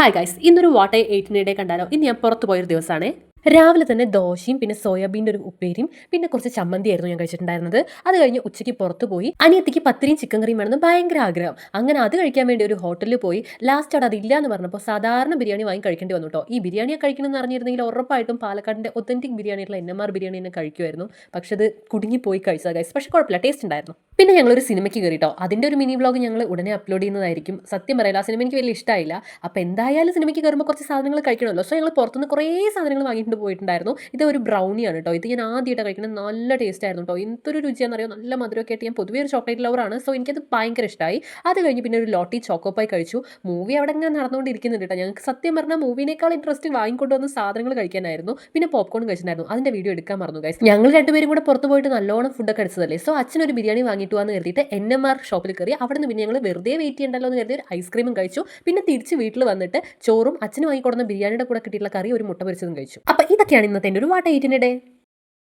Hi guys, ഇന്നൊരു what I എയ്റ്റിൻ്റെ day കണ്ടാലോ? ഇന്ന് ഞാൻ പുറത്ത് പോയൊരു ദിവസമാണ്. രാവിലെ തന്നെ ദോശയും പിന്നെ സോയാബീൻ്റെ ഒരു ഉപ്പേരിയും പിന്നെ കുറച്ച് ചമ്മന്തിയായിരുന്നു ഞാൻ കഴിച്ചിട്ടുണ്ടായിരുന്നത്. അത് കഴിഞ്ഞ് ഉച്ചയ്ക്ക് പുറത്ത് പോയി അനിയത്തിക്ക് പത്തിരിയും ചിക്കൻ കറിയും വേണമെന്ന് ഭയങ്കര ആഗ്രഹം. അങ്ങനെ അത് കഴിക്കാൻ വേണ്ടി ഒരു ഹോട്ടലിൽ പോയി. ലാസ്റ്റ് അവിടെ അതില്ല എന്ന് പറഞ്ഞപ്പോൾ സാധാരണ ബിരിയാണി വാങ്ങി കഴിക്കേണ്ടി വന്നു കേട്ടോ. ഈ ബിരിയാണിയെ കഴിക്കണമെന്ന് അറിഞ്ഞിരുന്നെങ്കിൽ ഉറപ്പായിട്ടും പാലക്കാടിൻ്റെ ഒത്തൻറ്റിക് ബിരിയാണിയുള്ള NMR ബിരിയാണി തന്നെ കഴിക്കുമായിരുന്നു. പക്ഷെ അത് കുടുങ്ങിപ്പോയി കഴിച്ചത് ഗൈസ്. പക്ഷെ കുഴപ്പമില്ല, ടേസ്റ്റ് ഉണ്ടായിരുന്നു. പിന്നെ ഞങ്ങളൊരു സിനിമയ്ക്ക് കയറിട്ടോ. അതിൻ്റെ ഒരു മിനി വ്ളോഗ് ഞങ്ങൾ ഉടനെ അപ്ലോഡ് ചെയ്യുന്നതായിരിക്കും. സത്യം പറയില്ല, ആ സിനിമ എനിക്ക് വലിയ ഇഷ്ടമായില്ല. അപ്പോൾ എന്തായാലും സിനിമയ്ക്ക് കയറുമ്പോൾ കുറച്ച് സാധനങ്ങൾ കഴിക്കണമല്ലോ. സോ ഞങ്ങൾ പുറത്തുനിന്ന് കുറേ സാധനങ്ങൾ വാങ്ങിയിട്ട് പോയിട്ടുണ്ടായിരുന്നു. ഇത് ഒരു ബ്രൗണിയാണ് കേട്ടോ. ഇത് ഞാൻ ആദ്യമായിട്ട് കഴിക്കുന്നത്. നല്ല ടേസ്റ്റ് ആയിരുന്നു കേട്ടോ. എന്തൊരു രുചിയാണെന്നറിയോ, നല്ല മധുരമൊക്കെ ആയിട്ട്. ഞാൻ പൊതുവേ ഒരു ചോക്ലേറ്റ് ലവറാണ്. സോ എനിക്കത് ഭയങ്കര ഇഷ്ടമായി. അത് കഴിഞ്ഞ് പിന്നെ ഒരു ലോട്ടി ചോക്കോപ്പായി കഴിച്ചു. മൂവി അവിടെ ഇങ്ങനെ നടന്നുകൊണ്ടിരിക്കുന്നുണ്ട് കേട്ടോ. ഞങ്ങൾക്ക് സത്യം പറഞ്ഞാൽ മൂവിനേക്കാൾ ഇൻട്രസ്റ്റ് വാങ്ങിക്കൊണ്ട് വന്ന സാധനങ്ങൾ കഴിക്കാനായിരുന്നു. പിന്നെ പോപ്കോൺ കഴിച്ചിട്ടുണ്ടായിരുന്നു. അതിൻ്റെ വീഡിയോ എടുക്കാൻ മറന്നു ഗൈസ്. ഞങ്ങൾ രണ്ടുപേരും കൂടെ പുറത്ത് പോയിട്ട് നല്ലോണം ഫുഡൊക്കെ അടിച്ചതല്ലേ. സോ അച്ഛനൊരു ബിരിയാണി വാങ്ങിയിട്ട് വന്ന് കരുതിയിട്ട് NMR ഷോപ്പിൽ കയറി. അവിടെ നിന്ന് പിന്നെ ഞങ്ങൾ വെറുതെ വെയിറ്റ് ചെയ്യണ്ടല്ലോ എന്ന് കരുതി ഒരു ഐസ്ക്രീമും കഴിച്ചു. പിന്നെ തിരിച്ച് വീട്ടിൽ വന്നിട്ട് ചോറും അച്ഛന് വാങ്ങിക്കൊടുന്ന ബിരിയാണിയുടെ കൂടെ കിട്ടിയിട്ടുള്ള കറി ഒരു മുട്ട പൊരിച്ചതും കഴിച്ചു. അപ്പോൾ ഇതൊക്കെയാണ് ഇന്നത്തെ എൻ്റെ ഒരു വാട്ട് 8 ഡേ.